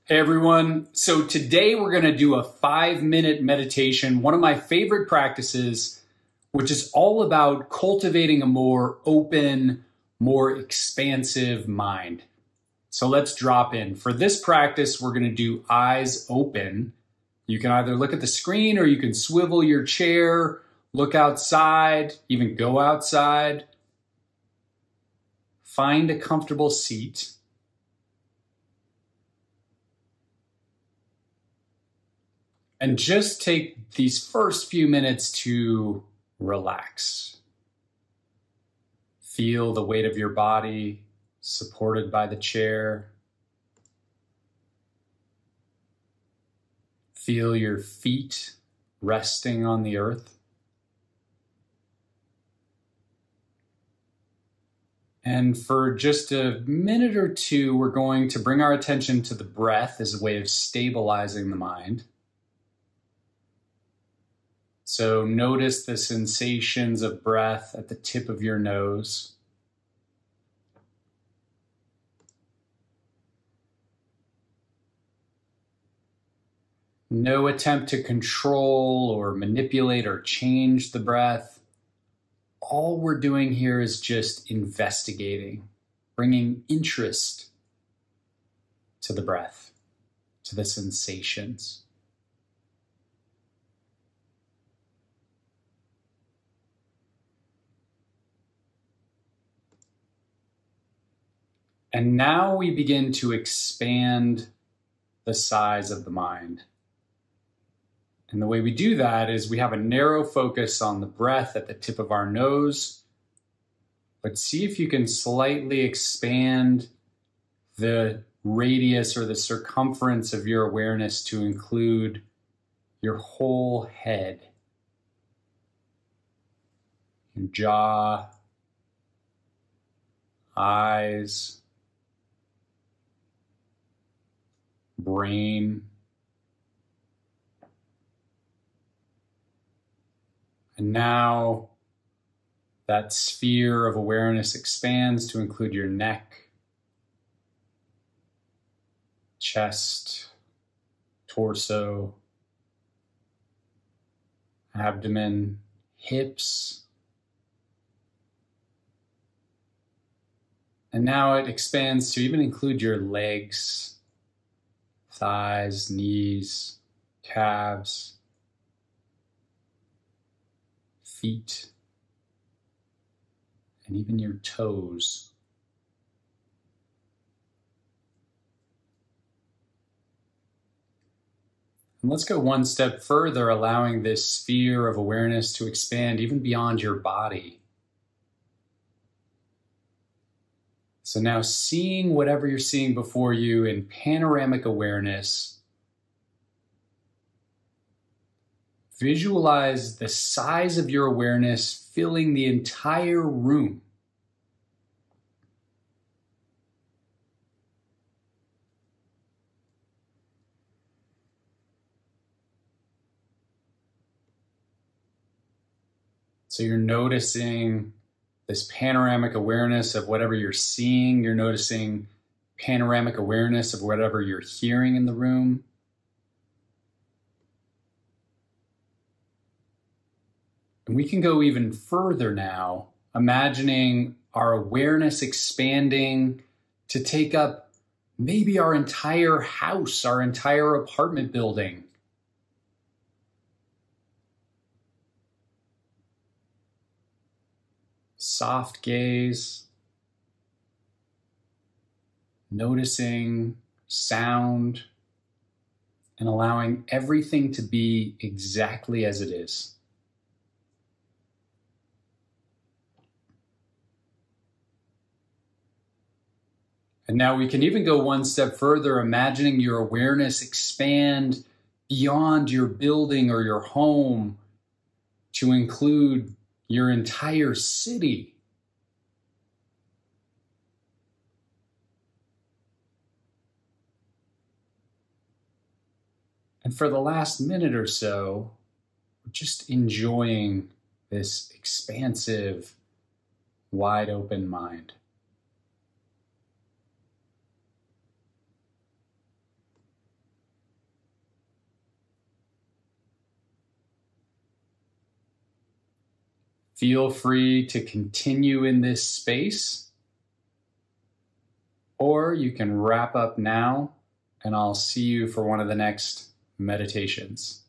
Hey everyone, so today we're going to do a 5-minute meditation, one of my favorite practices, which is all about cultivating a more open, more expansive mind. So let's drop in. For this practice, we're going to do eyes open. You can either look at the screen or you can swivel your chair, look outside, even go outside. Find a comfortable seat. And just take these first few minutes to relax. Feel the weight of your body supported by the chair. Feel your feet resting on the earth. And for just a minute or two, we're going to bring our attention to the breath as a way of stabilizing the mind. So notice the sensations of breath at the tip of your nose. No attempt to control or manipulate or change the breath. All we're doing here is just investigating, bringing interest to the breath, to the sensations. And now we begin to expand the size of the mind. And the way we do that is we have a narrow focus on the breath at the tip of our nose, but see if you can slightly expand the radius or the circumference of your awareness to include your whole head, your jaw, eyes, brain, and now that sphere of awareness expands to include your neck, chest, torso, abdomen, hips. And now it expands to even include your legs, thighs, knees, calves, feet, and even your toes. And let's go one step further, allowing this sphere of awareness to expand even beyond your body. So now seeing whatever you're seeing before you in panoramic awareness, visualize the size of your awareness filling the entire room. So you're noticing this panoramic awareness of whatever you're seeing. You're noticing panoramic awareness of whatever you're hearing in the room. And we can go even further now, imagining our awareness expanding to take up maybe our entire house, our entire apartment building. Soft gaze, noticing sound, and allowing everything to be exactly as it is. And now we can even go one step further, imagining your awareness expand beyond your building or your home to include your entire city. And for the last minute or so, we're just enjoying this expansive, wide open mind. Feel free to continue in this space, or you can wrap up now and I'll see you for one of the next meditations.